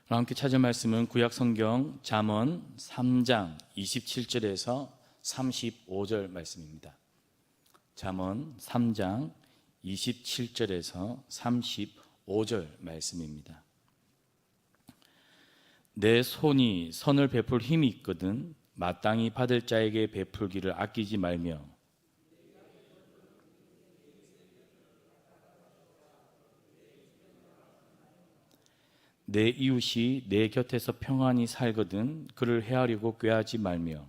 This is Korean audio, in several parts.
함께 찾은 말씀은 구약성경 잠언 3장 27절에서 35절 말씀입니다. 잠언 3장 27절에서 35절 말씀입니다. 내 손이 선을 베풀 힘이 있거든 마땅히 받을 자에게 베풀기를 아끼지 말며 내 이웃이 내 곁에서 평안히 살거든 그를 헤아리고 꾀하지 말며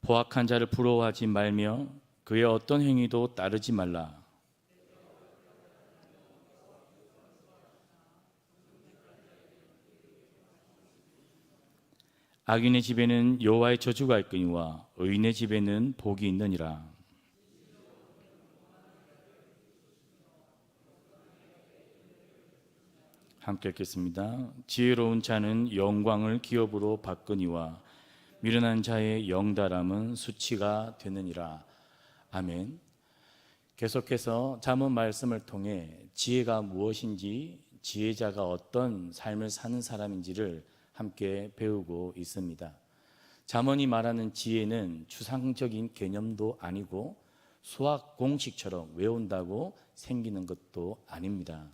포악한 자를 부러워하지 말며 그의 어떤 행위도 따르지 말라. 악인의 집에는 여호와의 저주가 있거니와 의인의 집에는 복이 있느니라. 함께 읽겠습니다. 지혜로운 자는 영광을 기업으로 받거니와 미련한 자의 영달함은 수치가 되느니라. 아멘. 계속해서 잠언 말씀을 통해 지혜가 무엇인지, 지혜자가 어떤 삶을 사는 사람인지를 함께 배우고 있습니다. 잠언이 말하는 지혜는 추상적인 개념도 아니고 수학 공식처럼 외운다고 생기는 것도 아닙니다.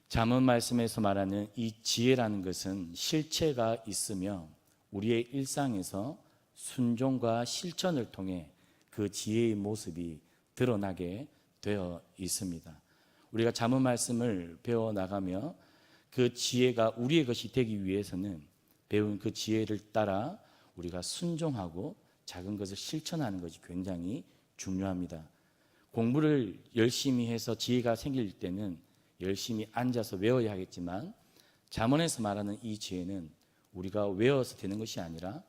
잠언 말씀에서 말하는 이 지혜라는 것은 실체가 있으며 우리의 일상에서 순종과 실천을 통해 그 지혜의 모습이 드러나게 되어 있습니다. 우리가 잠언 말씀을 배워나가며 그 지혜가 우리의 것이 되기 위해서는 배운 그 지혜를 따라 우리가 순종하고 작은 것을 실천하는 것이 굉장히 중요합니다. 공부를 열심히 해서 지혜가 생길 때는 열심히 앉아서 외워야 하겠지만 잠언에서 말하는 이 지혜는 우리가 외워서 되는 것이 아니라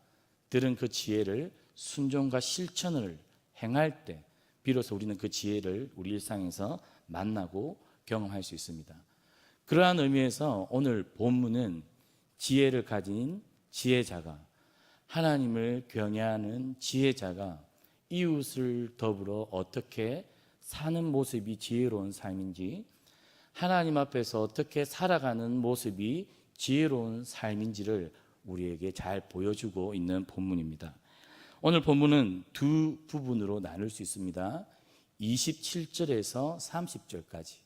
들은 그 지혜를 순종과 실천을 행할 때 비로소 우리는 그 지혜를 우리 일상에서 만나고 경험할 수 있습니다. 그러한 의미에서 오늘 본문은 지혜를 가진 지혜자가, 하나님을 경외하는 지혜자가 이웃을 더불어 어떻게 사는 모습이 지혜로운 삶인지, 하나님 앞에서 어떻게 살아가는 모습이 지혜로운 삶인지를 우리에게 잘 보여주고 있는 본문입니다. 오늘 본문은 두 부분으로 나눌 수 있습니다. 27절에서 30절까지,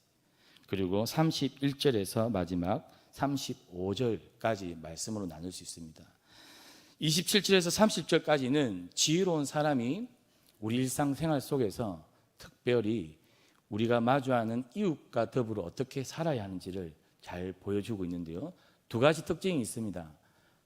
그리고 31절에서 마지막 35절까지 말씀으로 나눌 수 있습니다. 27절에서 30절까지는 지혜로운 사람이 우리 일상생활 속에서 특별히 우리가 마주하는 이웃과 더불어 어떻게 살아야 하는지를 잘 보여주고 있는데요. 두 가지 특징이 있습니다.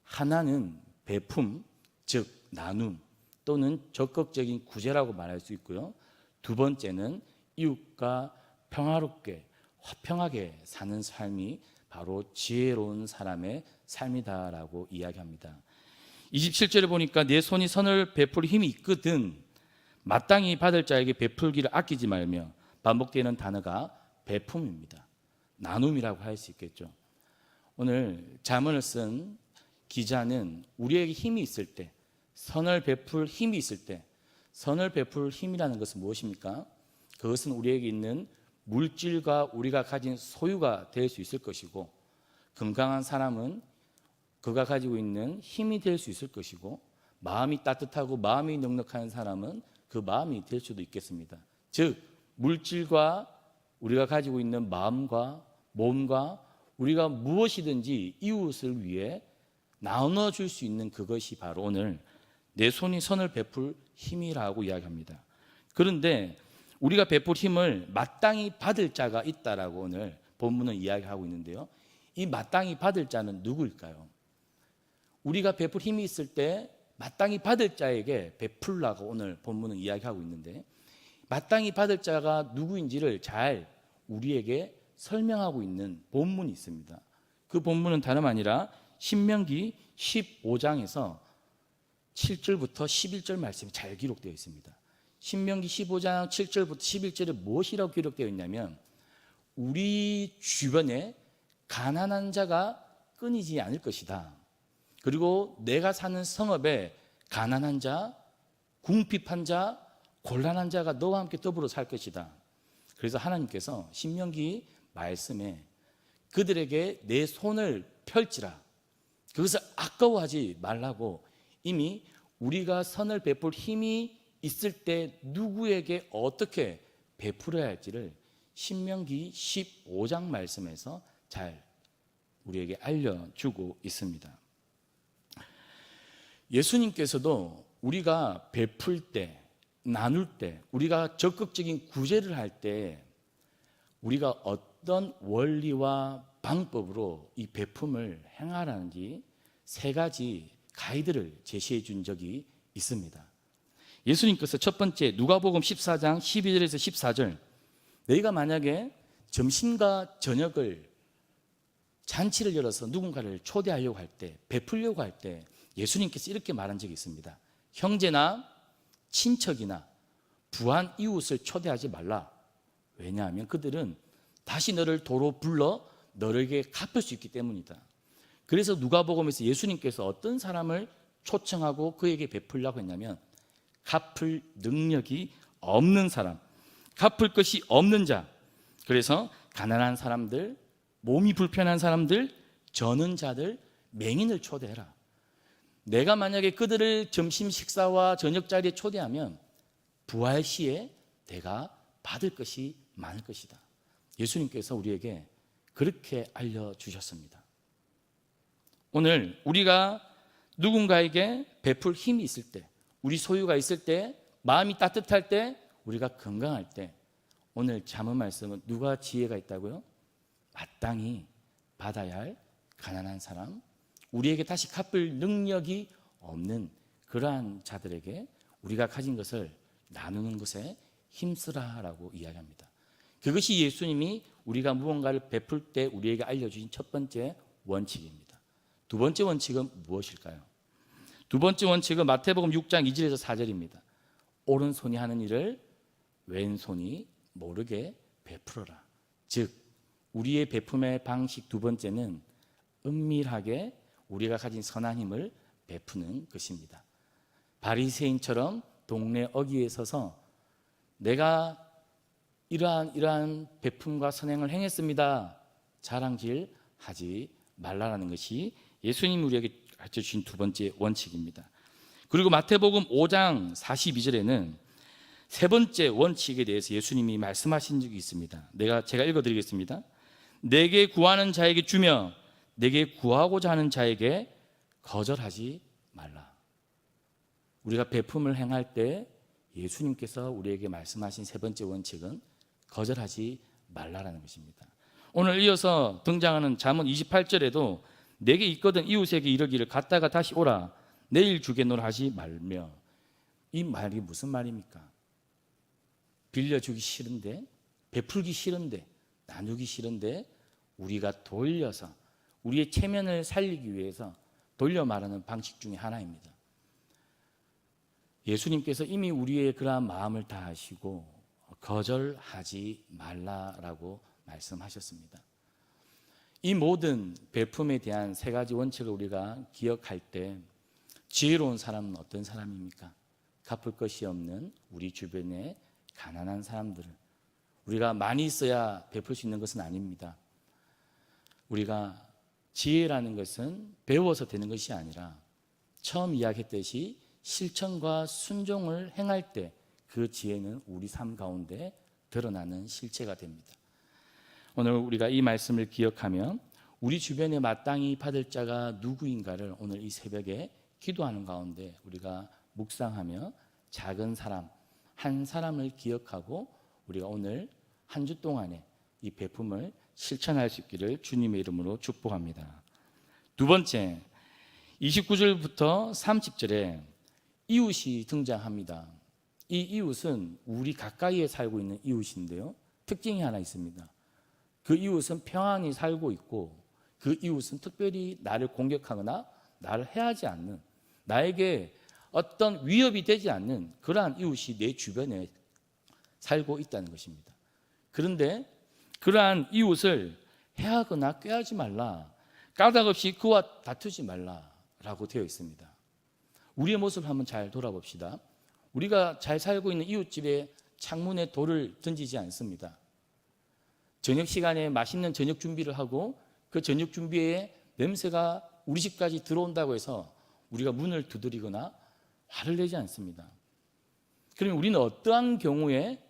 하나는 베품, 즉 나눔 또는 적극적인 구제라고 말할 수 있고요. 두 번째는 이웃과 평화롭게 화평하게 사는 삶이 바로 지혜로운 사람의 삶이다라고 이야기합니다. 27절에 보니까 내 손이 선을 베풀 힘이 있거든 마땅히 받을 자에게 베풀기를 아끼지 말며, 반복되는 단어가 베품입니다. 나눔이라고 할 수 있겠죠. 오늘 잠언을 쓴 기자는 우리에게 힘이 있을 때, 선을 베풀 힘이 있을 때, 선을 베풀 힘이라는 것은 무엇입니까? 그것은 우리에게 있는 물질과 우리가 가진 소유가 될 수 있을 것이고, 건강한 사람은 그가 가지고 있는 힘이 될 수 있을 것이고, 마음이 따뜻하고 마음이 넉넉한 사람은 그 마음이 될 수도 있겠습니다. 즉 물질과 우리가 가지고 있는 마음과 몸과 우리가 무엇이든지 이웃을 위해 나눠줄 수 있는 그것이 바로 오늘 내 손이 선을 베풀 힘이라고 이야기합니다. 그런데 우리가 베풀 힘을 마땅히 받을 자가 있다라고 오늘 본문은 이야기하고 있는데요. 이 마땅히 받을 자는 누구일까요? 우리가 베풀 힘이 있을 때 마땅히 받을 자에게 베풀라고 오늘 본문은 이야기하고 있는데, 마땅히 받을 자가 누구인지를 잘 우리에게 설명하고 있는 본문이 있습니다. 그 본문은 다름 아니라 신명기 15장에서 7절부터 11절 말씀이 잘 기록되어 있습니다. 신명기 15장 7절부터 11절에 무엇이라고 기록되어 있냐면, 우리 주변에 가난한 자가 끊이지 않을 것이다. 그리고 내가 사는 성읍에 가난한 자, 궁핍한 자, 곤란한 자가 너와 함께 더불어 살 것이다. 그래서 하나님께서 신명기 말씀에 그들에게 내 손을 펼치라, 그것을 아까워하지 말라고 이미 우리가 선을 베풀 힘이 있을 때 누구에게 어떻게 베풀어야 할지를 신명기 15장 말씀에서 잘 우리에게 알려주고 있습니다. 예수님께서도 우리가 베풀 때, 나눌 때, 우리가 적극적인 구제를 할 때 우리가 어떤 원리와 방법으로 이 베품을 행하라는지 3가지 가이드를 제시해 준 적이 있습니다. 예수님께서 첫 번째 누가복음 14장 12절에서 14절, 너희가 만약에 점심과 저녁을 잔치를 열어서 누군가를 초대하려고 할 때, 베풀려고 할 때 예수님께서 이렇게 말한 적이 있습니다. 형제나 친척이나 부한 이웃을 초대하지 말라. 왜냐하면 그들은 다시 너를 도로 불러 너에게 갚을 수 있기 때문이다. 그래서 누가복음에서 예수님께서 어떤 사람을 초청하고 그에게 베풀려고 했냐면 갚을 능력이 없는 사람, 갚을 것이 없는 자, 그래서 가난한 사람들, 몸이 불편한 사람들, 저는 자들, 맹인을 초대해라. 내가 만약에 그들을 점심 식사와 저녁 자리에 초대하면 부활 시에 내가 받을 것이 많을 것이다. 예수님께서 우리에게 그렇게 알려주셨습니다. 오늘 우리가 누군가에게 베풀 힘이 있을 때, 우리 소유가 있을 때, 마음이 따뜻할 때, 우리가 건강할 때, 오늘 잠언 말씀은 누가 지혜가 있다고요? 마땅히 받아야 할 가난한 사람, 우리에게 다시 갚을 능력이 없는 그러한 자들에게 우리가 가진 것을 나누는 것에 힘쓰라라고 이야기합니다. 그것이 예수님이 우리가 무언가를 베풀 때 우리에게 알려주신 첫 번째 원칙입니다. 두 번째 원칙은 무엇일까요? 두 번째 원칙은 마태복음 6장 2절에서 4절입니다. 오른손이 하는 일을 왼손이 모르게 베풀어라. 즉 우리의 베품의 방식 두 번째는 은밀하게 우리가 가진 선한 힘을 베푸는 것입니다. 바리새인처럼 동네 어귀에 서서 내가 이러한 베품과 선행을 행했습니다, 자랑질 하지 말라라는 것이 예수님이 우리에게 가르쳐주신 두 번째 원칙입니다. 그리고 마태복음 5장 42절에는 세 번째 원칙에 대해서 예수님이 말씀하신 적이 있습니다. 제가 읽어드리겠습니다. 내게 구하는 자에게 주며 내게 구하고자 하는 자에게 거절하지 말라. 우리가 베품을 행할 때 예수님께서 우리에게 말씀하신 세 번째 원칙은 거절하지 말라라는 것입니다. 오늘 이어서 등장하는 잠언 28절에도 내게 있거든 이웃에게 이르기를 갔다가 다시 오라, 내일 주겠노라 하지 말며. 이 말이 무슨 말입니까? 빌려주기 싫은데, 베풀기 싫은데, 나누기 싫은데 우리가 돌려서 우리의 체면을 살리기 위해서 돌려 말하는 방식 중에 하나입니다. 예수님께서 이미 우리의 그러한 마음을 다 아시고 거절하지 말라라고 말씀하셨습니다. 이 모든 베품에 대한 세 가지 원칙을 우리가 기억할 때 지혜로운 사람은 어떤 사람입니까? 갚을 것이 없는 우리 주변의 가난한 사람들을, 우리가 많이 있어야 베풀 수 있는 것은 아닙니다. 우리가 지혜라는 것은 배워서 되는 것이 아니라 처음 이야기했듯이 실천과 순종을 행할 때 그 지혜는 우리 삶 가운데 드러나는 실체가 됩니다. 오늘 우리가 이 말씀을 기억하면 우리 주변에 마땅히 받을 자가 누구인가를 오늘 이 새벽에 기도하는 가운데 우리가 묵상하며 작은 사람 한 사람을 기억하고 우리가 오늘 한 주 동안에 이 베품을 실천할 수 있기를 주님의 이름으로 축복합니다. 두 번째, 29절부터 30절에 이웃이 등장합니다. 이 이웃은 우리 가까이에 살고 있는 이웃인데요, 특징이 하나 있습니다. 그 이웃은 평안히 살고 있고 그 이웃은 특별히 나를 공격하거나 나를 해하지 않는, 나에게 어떤 위협이 되지 않는 그러한 이웃이 내 주변에 살고 있다는 것입니다. 그런데 그러한 이웃을 해하거나 꾀하지 말라, 까닭없이 그와 다투지 말라라고 되어 있습니다. 우리의 모습을 한번 잘 돌아봅시다. 우리가 잘 살고 있는 이웃집에 창문에 돌을 던지지 않습니다. 저녁 시간에 맛있는 저녁 준비를 하고 그 저녁 준비에 냄새가 우리 집까지 들어온다고 해서 우리가 문을 두드리거나 화를 내지 않습니다. 그러면 우리는 어떠한 경우에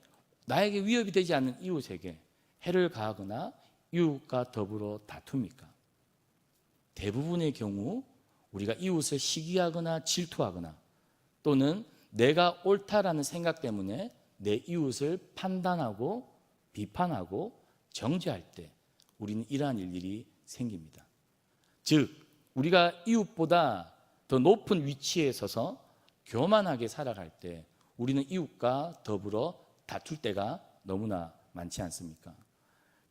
나에게 위협이 되지 않는 이웃에게 해를 가하거나 이웃과 더불어 다툽니까? 대부분의 경우 우리가 이웃을 시기하거나 질투하거나 또는 내가 옳다라는 생각 때문에 내 이웃을 판단하고 비판하고 정죄할 때 우리는 이러한 일들이 생깁니다. 즉 우리가 이웃보다 더 높은 위치에 서서 교만하게 살아갈 때 우리는 이웃과 더불어 다툴 때가 너무나 많지 않습니까?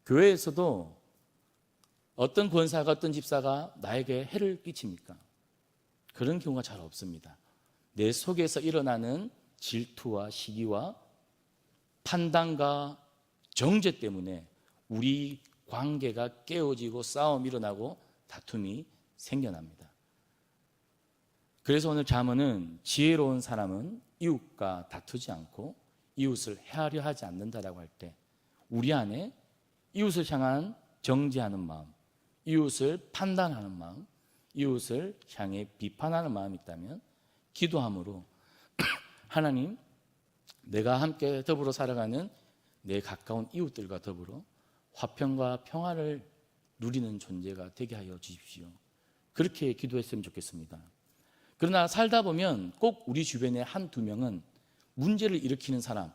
교회에서도 어떤 권사가 어떤 집사가 나에게 해를 끼칩니까? 그런 경우가 잘 없습니다. 내 속에서 일어나는 질투와 시기와 판단과 정죄 때문에 우리 관계가 깨어지고 싸움이 일어나고 다툼이 생겨납니다. 그래서 오늘 잠언은 지혜로운 사람은 이웃과 다투지 않고 이웃을 해하려 하지 않는다라고 할 때 우리 안에 이웃을 향한 정죄하는 마음, 이웃을 판단하는 마음, 이웃을 향해 비판하는 마음이 있다면 기도함으로 하나님, 내가 함께 더불어 살아가는 내 가까운 이웃들과 더불어 화평과 평화를 누리는 존재가 되게 하여 주십시오. 그렇게 기도했으면 좋겠습니다. 그러나 살다 보면 꼭 우리 주변에 한두 명은 문제를 일으키는 사람,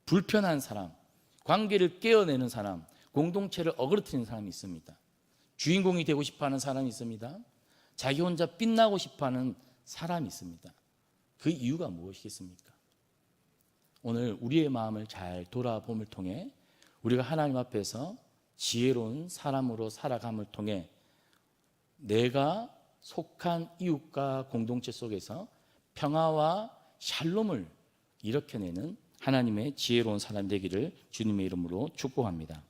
불편한 사람, 관계를 깨어내는 사람, 공동체를 어그러뜨리는 사람이 있습니다. 주인공이 되고 싶어하는 사람이 있습니다. 자기 혼자 빛나고 싶어하는 사람이 있습니다. 그 이유가 무엇이겠습니까? 오늘 우리의 마음을 잘 돌아봄을 통해 우리가 하나님 앞에서 지혜로운 사람으로 살아감을 통해 내가 속한 이웃과 공동체 속에서 평화와 샬롬을 일으켜내는 하나님의 지혜로운 사람 되기를 주님의 이름으로 축복합니다.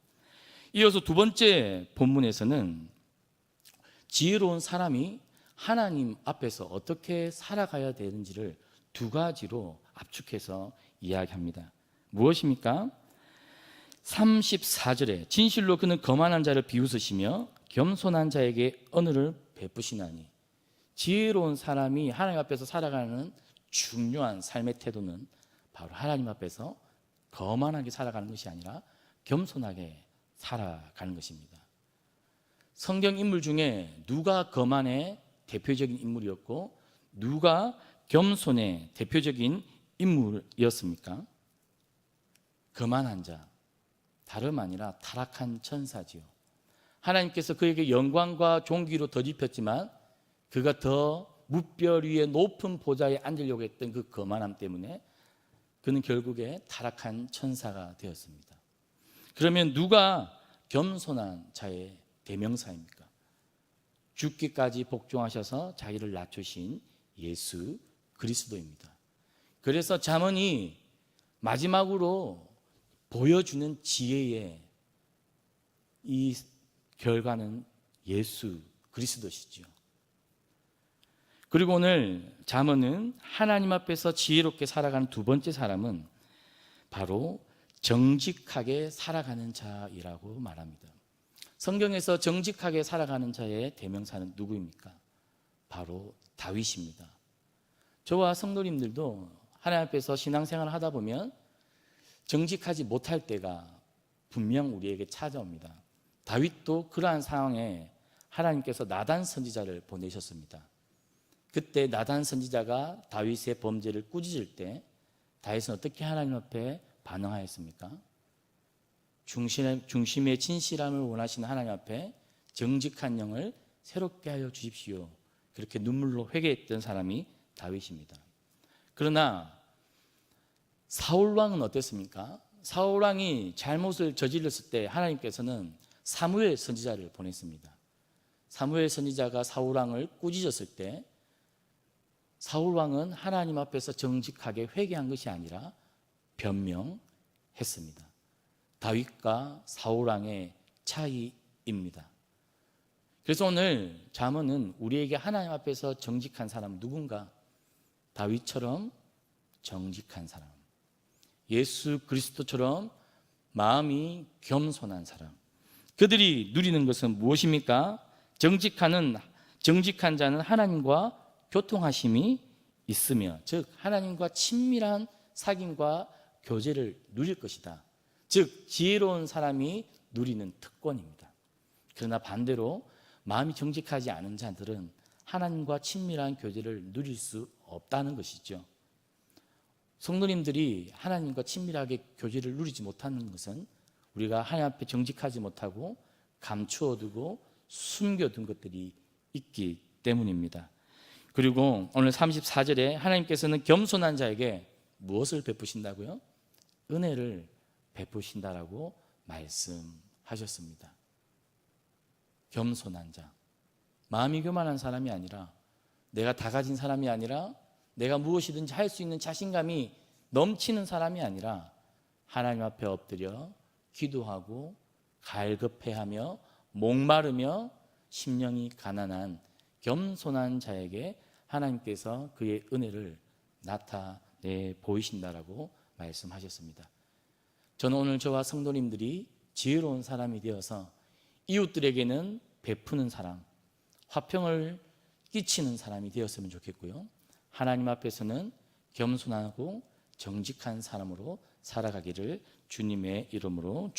이어서 두 번째 본문에서는 지혜로운 사람이 하나님 앞에서 어떻게 살아가야 되는지를 두 가지로 압축해서 이야기합니다. 무엇입니까? 34절에 진실로 그는 거만한 자를 비웃으시며 겸손한 자에게 언어를 베푸시나니. 지혜로운 사람이 하나님 앞에서 살아가는 중요한 삶의 태도는 바로 하나님 앞에서 거만하게 살아가는 것이 아니라 겸손하게 살아가는 것입니다. 성경 인물 중에 누가 거만의 대표적인 인물이었고 누가 겸손의 대표적인 인물이었습니까? 거만한 자, 다름 아니라 타락한 천사지요. 하나님께서 그에게 영광과 존귀로 덧입혔지만 그가 더 무별 위에 높은 보좌에 앉으려고 했던 그 거만함 때문에 그는 결국에 타락한 천사가 되었습니다. 그러면 누가 겸손한 자의 대명사입니까? 죽기까지 복종하셔서 자기를 낮추신 예수 그리스도입니다. 그래서 잠언이 마지막으로 보여주는 지혜의 이 결과는 예수 그리스도시죠. 그리고 오늘 잠언은 하나님 앞에서 지혜롭게 살아가는 두 번째 사람은 바로 정직하게 살아가는 자이라고 말합니다. 성경에서 정직하게 살아가는 자의 대명사는 누구입니까? 바로 다윗입니다. 저와 성도님들도 하나님 앞에서 신앙생활을 하다 보면 정직하지 못할 때가 분명 우리에게 찾아옵니다. 다윗도 그러한 상황에 하나님께서 나단 선지자를 보내셨습니다. 그때 나단 선지자가 다윗의 범죄를 꾸짖을 때 다윗은 어떻게 하나님 앞에 반응하였습니까? 중심의 진실함을 원하시는 하나님 앞에 정직한 영을 새롭게 하여 주십시오. 그렇게 눈물로 회개했던 사람이 다윗입니다. 그러나 사울왕은 어땠습니까? 사울왕이 잘못을 저질렀을 때 하나님께서는 사무엘 선지자를 보냈습니다. 사무엘 선지자가 사울왕을 꾸짖었을 때 사울왕은 하나님 앞에서 정직하게 회개한 것이 아니라 변명했습니다. 다윗과 사울왕의 차이입니다. 그래서 오늘 잠언은 우리에게 하나님 앞에서 정직한 사람 누군가? 다윗처럼 정직한 사람, 예수 그리스도처럼 마음이 겸손한 사람. 그들이 누리는 것은 무엇입니까? 정직한 자는 하나님과 교통하심이 있으며, 즉 하나님과 친밀한 사귐과 교제를 누릴 것이다. 즉 지혜로운 사람이 누리는 특권입니다. 그러나 반대로 마음이 정직하지 않은 자들은 하나님과 친밀한 교제를 누릴 수 없다는 것이죠. 성도님들이 하나님과 친밀하게 교제를 누리지 못하는 것은 우리가 하나님 앞에 정직하지 못하고 감추어두고 숨겨둔 것들이 있기 때문입니다. 그리고 오늘 34절에 하나님께서는 겸손한 자에게 무엇을 베푸신다고요? 은혜를 베푸신다라고 말씀하셨습니다. 겸손한 자, 마음이 교만한 사람이 아니라, 내가 다 가진 사람이 아니라, 내가 무엇이든지 할 수 있는 자신감이 넘치는 사람이 아니라, 하나님 앞에 엎드려 기도하고 갈급해하며 목마르며 심령이 가난한 겸손한 자에게 하나님께서 그의 은혜를 나타내 보이신다라고 말씀하셨습니다. 저는 오늘 저와 성도님들이 지혜로운 사람이 되어서 이웃들에게는 베푸는 사람, 화평을 끼치는 사람이 되었으면 좋겠고요. 하나님 앞에서는 겸손하고 정직한 사람으로 살아가기를 주님의 이름으로